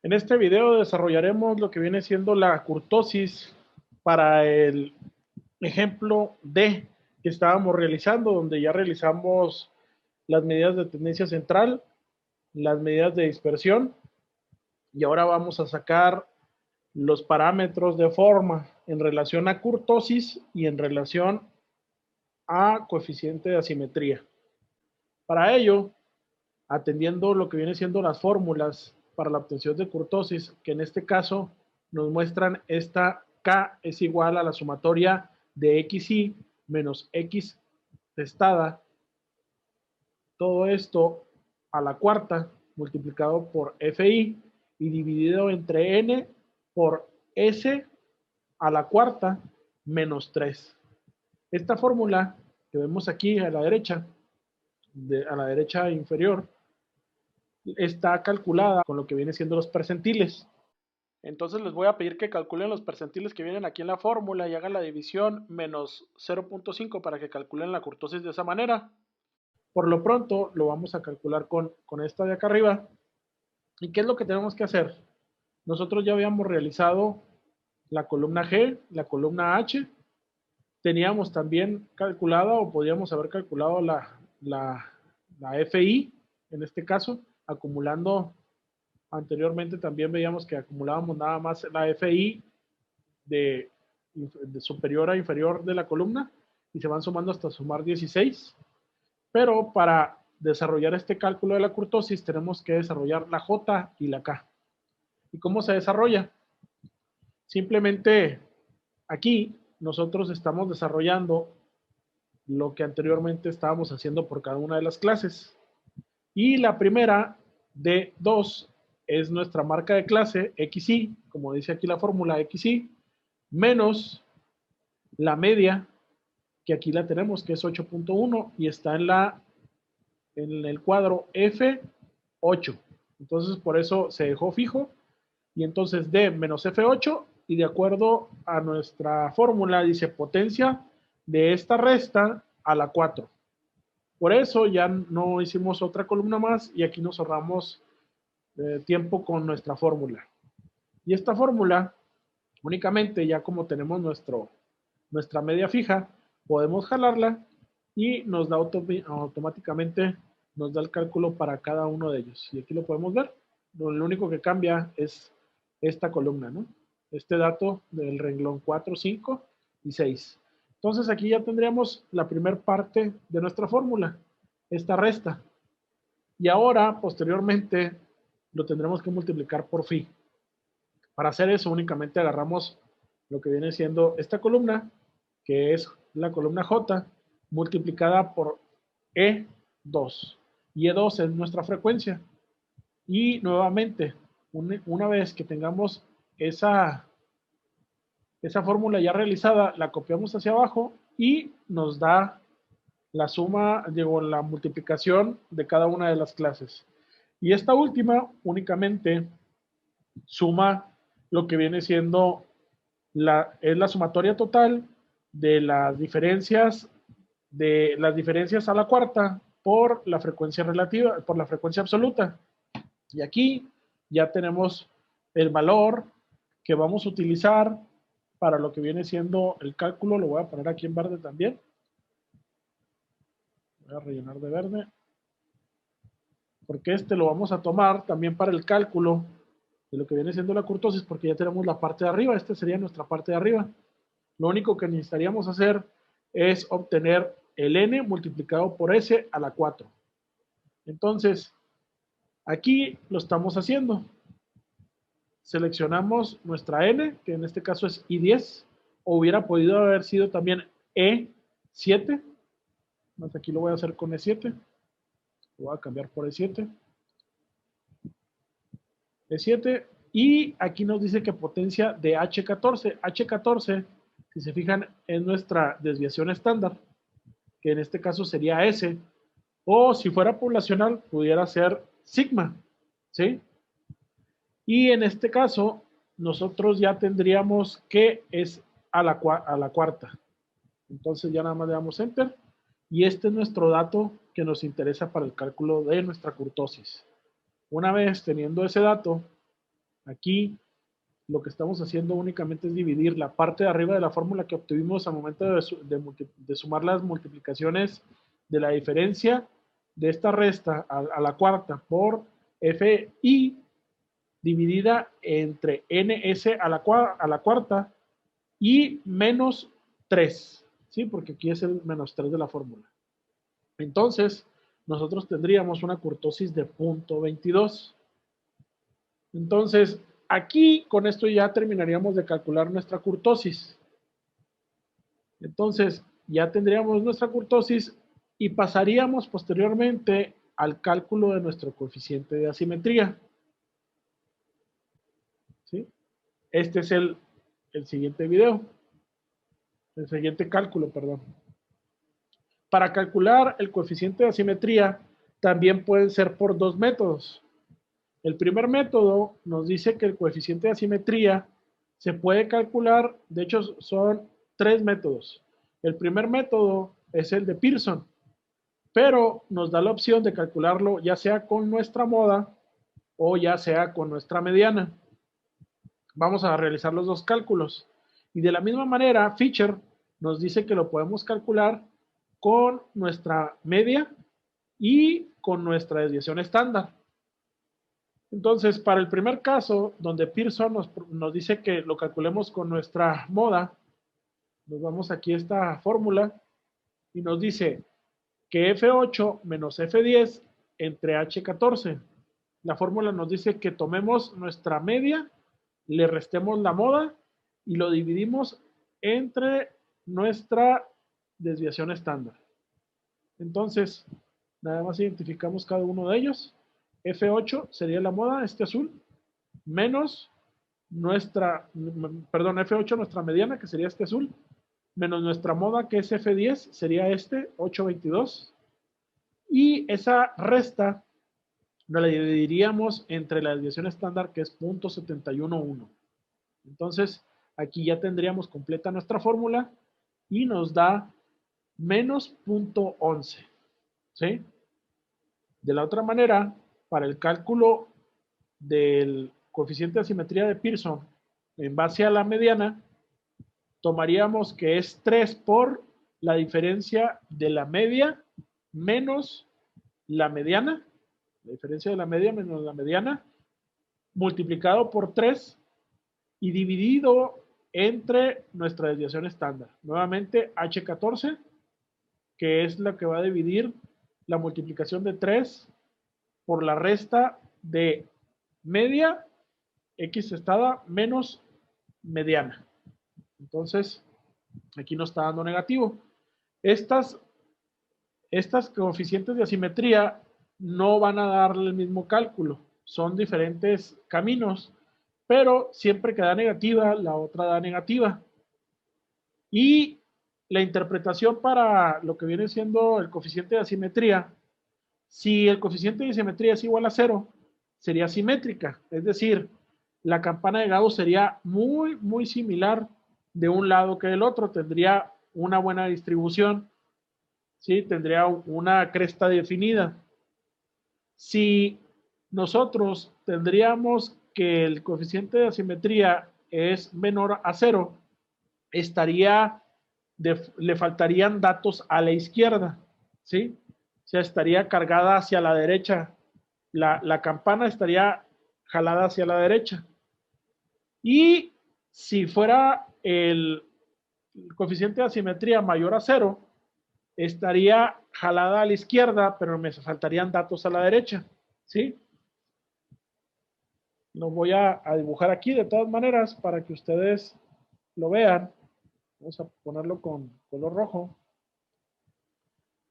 En este video desarrollaremos lo que viene siendo la kurtosis para el ejemplo D que estábamos realizando, donde ya realizamos las medidas de tendencia central, las medidas de dispersión y ahora vamos a sacar los parámetros de forma en relación a kurtosis y en relación a coeficiente de asimetría. Para ello, atendiendo lo que viene siendo las fórmulas para la obtención de kurtosis, que en este caso nos muestran esta K es igual a la sumatoria de XY menos X testada, todo esto a la cuarta multiplicado por FI y dividido entre N por S a la cuarta menos 3. Esta fórmula que vemos aquí a la derecha inferior, está calculada con lo que viene siendo los percentiles. Entonces les voy a pedir que calculen los percentiles que vienen aquí en la fórmula y hagan la división menos 0.5 para que calculen la kurtosis de esa manera. Por lo pronto lo vamos a calcular con esta de acá arriba. ¿Y qué es lo que tenemos que hacer? Nosotros ya habíamos realizado la columna G, la columna H. Teníamos también calculada o podíamos haber calculado la FI, en este caso, acumulando. Anteriormente también veíamos que acumulábamos nada más la FI de, de superior a inferior de la columna y se van sumando hasta sumar 16. Pero para desarrollar este cálculo de la kurtosis tenemos que desarrollar la J y la K. ¿Y cómo se desarrolla? Simplemente aquí nosotros estamos desarrollando lo que anteriormente estábamos haciendo por cada una de las clases. Y la primera de 2 es nuestra marca de clase XY, como dice aquí la fórmula XY, menos la media, que aquí la tenemos, que es 8.1 y está en el cuadro F8. Entonces por eso se dejó fijo y entonces D menos F8 y de acuerdo a nuestra fórmula dice potencia de esta resta a la 4. Por eso ya no hicimos otra columna más y aquí nos ahorramos tiempo con nuestra fórmula. Y esta fórmula, únicamente ya como tenemos nuestra media fija, podemos jalarla y nos da automáticamente, nos da el cálculo para cada uno de ellos. Y aquí lo podemos ver. Lo único que cambia es esta columna, ¿no? Este dato del renglón 4, 5 y 6. Entonces aquí ya tendríamos la primera parte de nuestra fórmula, esta resta. Y ahora, posteriormente, lo tendremos que multiplicar por phi. Para hacer eso únicamente agarramos lo que viene siendo esta columna, que es la columna J, multiplicada por E2. Y E2 es nuestra frecuencia. Y nuevamente, una vez que tengamos esa fórmula ya realizada, la copiamos hacia abajo y nos da la suma, digo, la multiplicación de cada una de las clases. Y esta última únicamente suma lo que viene siendo es la sumatoria total de las diferencias a la cuarta por la frecuencia relativa, por la frecuencia absoluta. Y aquí ya tenemos el valor que vamos a utilizar para lo que viene siendo el cálculo. Lo voy a poner aquí en verde también. Voy a rellenar de verde. Porque este lo vamos a tomar también para el cálculo de lo que viene siendo la kurtosis, porque ya tenemos la parte de arriba. Esta sería nuestra parte de arriba. Lo único que necesitaríamos hacer es obtener el n multiplicado por s a la 4. Entonces, aquí lo estamos haciendo. Seleccionamos nuestra n, que en este caso es I10, o hubiera podido haber sido también E7. Más aquí lo voy a hacer con E7. Lo voy a cambiar por E7. E7. Y aquí nos dice que potencia de H14. H14, si se fijan, es nuestra desviación estándar, que en este caso sería S, o si fuera poblacional, pudiera ser sigma, ¿sí? Y en este caso, nosotros ya tendríamos que es a la cuarta. Entonces ya nada más le damos Enter, y este es nuestro dato que nos interesa para el cálculo de nuestra kurtosis. Una vez teniendo ese dato, Aquí lo que estamos haciendo únicamente es dividir la parte de arriba de la fórmula que obtuvimos al momento de sumar las multiplicaciones de la diferencia de esta resta a la cuarta por FI dividida entre NS a la cuarta y menos 3, ¿sí? Porque aquí es el menos 3 de la fórmula. Entonces, nosotros tendríamos una kurtosis de 0.22. Entonces, aquí con esto ya terminaríamos de calcular nuestra kurtosis. Entonces, ya tendríamos nuestra kurtosis y pasaríamos posteriormente al cálculo de nuestro coeficiente de asimetría. ¿Sí? Este es el siguiente video, el siguiente cálculo, perdón. Para calcular el coeficiente de asimetría, también pueden ser por dos métodos. El primer método nos dice que el coeficiente de asimetría se puede calcular, de hecho son tres métodos. El primer método es el de Pearson, pero nos da la opción de calcularlo ya sea con nuestra moda o ya sea con nuestra mediana. Vamos a realizar los dos cálculos. Y de la misma manera, Fisher nos dice que lo podemos calcular con nuestra media y con nuestra desviación estándar. Entonces, para el primer caso, donde Pearson nos dice que lo calculemos con nuestra moda, nos vamos aquí a esta fórmula y nos dice que F8 menos F10 entre H14. La fórmula nos dice que tomemos nuestra media, le restemos la moda y lo dividimos entre nuestra desviación estándar. Entonces, nada más identificamos cada uno de ellos. F8 sería la moda, este azul, menos nuestra, perdón, F8 nuestra mediana, que sería este azul, menos nuestra moda, que es F10, sería este, 822. Y esa resta nos la dividiríamos entre la desviación estándar, que es 0.711. Entonces, aquí ya tendríamos completa nuestra fórmula y nos da menos 0.11. ¿Sí? De la otra manera, para el cálculo del coeficiente de asimetría de Pearson en base a la mediana, tomaríamos que es 3 por la diferencia de la media menos la mediana, la diferencia de la media menos la mediana, multiplicado por 3 y dividido entre nuestra desviación estándar. Nuevamente, H14, que es la que va a dividir la multiplicación de 3 por la resta de media X estada menos mediana. Entonces, aquí nos está dando negativo. Estas coeficientes de asimetría no van a darle el mismo cálculo. Son diferentes caminos, pero siempre que da negativa, la otra da negativa. Y la interpretación para lo que viene siendo el coeficiente de asimetría, si el coeficiente de asimetría es igual a 0, sería simétrica. Es decir, la campana de Gauss sería muy, muy similar de un lado que del otro. Tendría una buena distribución, ¿sí? Tendría una cresta definida. Si nosotros tendríamos que el coeficiente de asimetría es menor a 0, le faltarían datos a la izquierda, ¿sí? O sea, estaría cargada hacia la derecha. La campana estaría jalada hacia la derecha. Y si fuera el coeficiente de asimetría mayor a 0, estaría jalada a la izquierda, pero me faltarían datos a la derecha, ¿sí? Lo voy a dibujar aquí de todas maneras para que ustedes lo vean. Vamos a ponerlo con color rojo.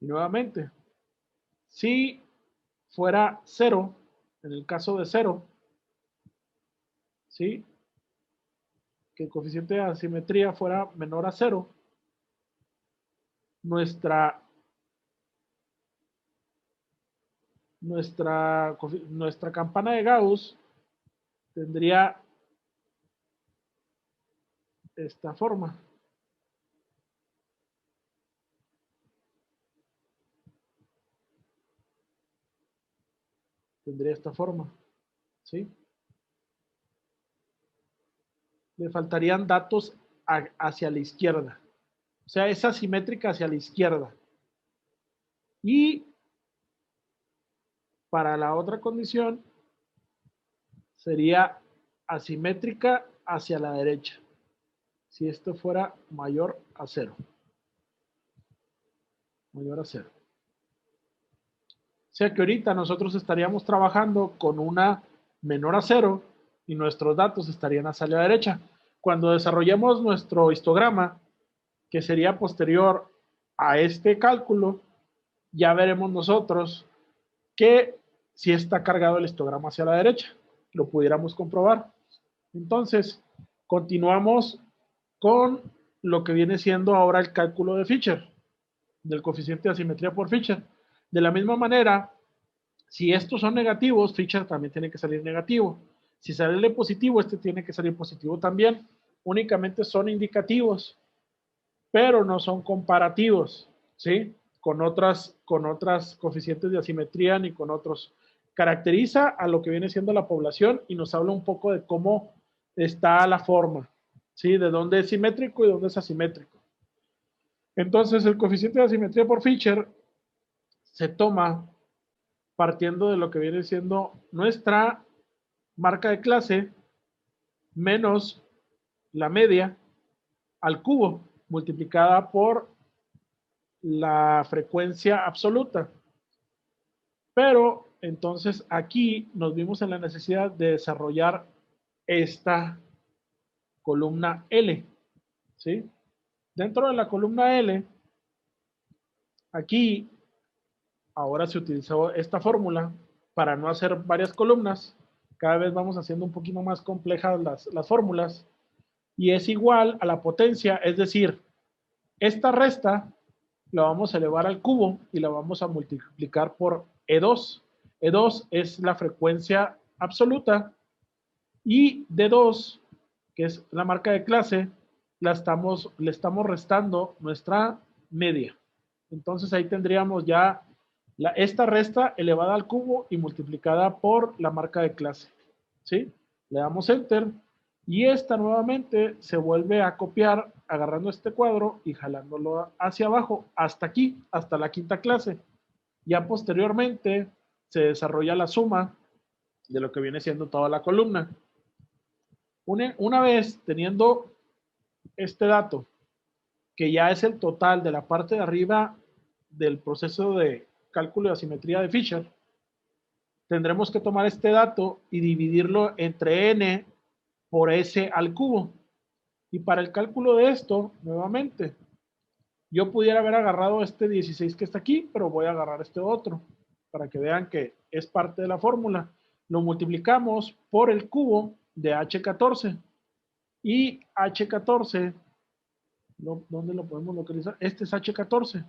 Y nuevamente, si fuera 0, en el caso de 0, ¿sí? Que el coeficiente de asimetría fuera menor a 0, nuestra campana de Gauss tendría esta forma. Tendría esta forma, ¿sí? le faltarían datos hacia la izquierda. O sea, es asimétrica hacia la izquierda. Y para la otra condición sería asimétrica hacia la derecha. Si esto fuera mayor a 0. Mayor a 0. O sea que ahorita nosotros estaríamos trabajando con una menor a 0 y nuestros datos estarían hacia la derecha. Cuando desarrollemos nuestro histograma, que sería posterior a este cálculo, ya veremos nosotros que si está cargado el histograma hacia la derecha, lo pudiéramos comprobar. Entonces, continuamos con lo que viene siendo ahora el cálculo de Fisher, del coeficiente de asimetría por Fisher. De la misma manera, si estos son negativos, Fisher también tiene que salir negativo. Si sale positivo, este tiene que salir positivo también. Únicamente son indicativos, pero no son comparativos, ¿sí? Con otras coeficientes de asimetría ni con otros. Caracteriza a lo que viene siendo la población y nos habla un poco de cómo está la forma, ¿sí? De dónde es simétrico y dónde es asimétrico. Entonces, el coeficiente de asimetría por Fisher se toma partiendo de lo que viene siendo nuestra marca de clase menos la media al cubo multiplicada por la frecuencia absoluta. Pero entonces aquí nos vimos en la necesidad de desarrollar esta columna L, ¿sí? Dentro de la columna L, aquí ahora se utilizó esta fórmula para no hacer varias columnas. Cada vez vamos haciendo un poquito más complejas las fórmulas. Y es igual a la potencia, es decir, esta resta la vamos a elevar al cubo y la vamos a multiplicar por E2. E2 es la frecuencia absoluta y D2, que es la marca de clase, le estamos restando nuestra media. Entonces ahí tendríamos ya esta resta elevada al cubo y multiplicada por la marca de clase. ¿Sí? Le damos Enter y esta nuevamente se vuelve a copiar agarrando este cuadro y jalándolo hacia abajo hasta aquí, hasta la quinta clase. Ya posteriormente se desarrolla la suma de lo que viene siendo toda la columna. Una vez teniendo este dato, que ya es el total de la parte de arriba del proceso de cálculo de asimetría de Fisher, tendremos que tomar este dato y dividirlo entre n por s al cubo. Y para el cálculo de esto, nuevamente, yo pudiera haber agarrado este 16 que está aquí, pero voy a agarrar este otro, para que vean que es parte de la fórmula. Lo multiplicamos por el cubo de H14. Y H14, ¿dónde lo podemos localizar? Este es H14.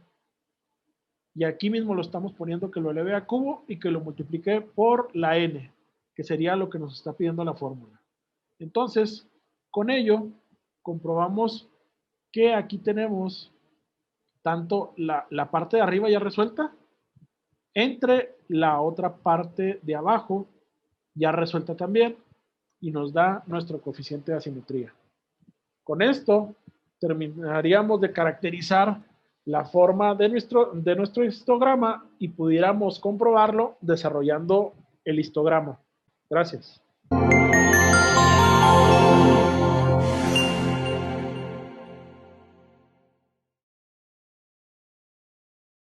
Y aquí mismo lo estamos poniendo que lo eleve a cubo y que lo multiplique por la n, que sería lo que nos está pidiendo la fórmula. Entonces, con ello, comprobamos que aquí tenemos tanto la parte de arriba ya resuelta, entre la otra parte de abajo ya resuelta también, y nos da nuestro coeficiente de asimetría. Con esto terminaríamos de caracterizar la forma de nuestro histograma y pudiéramos comprobarlo desarrollando el histograma. Gracias.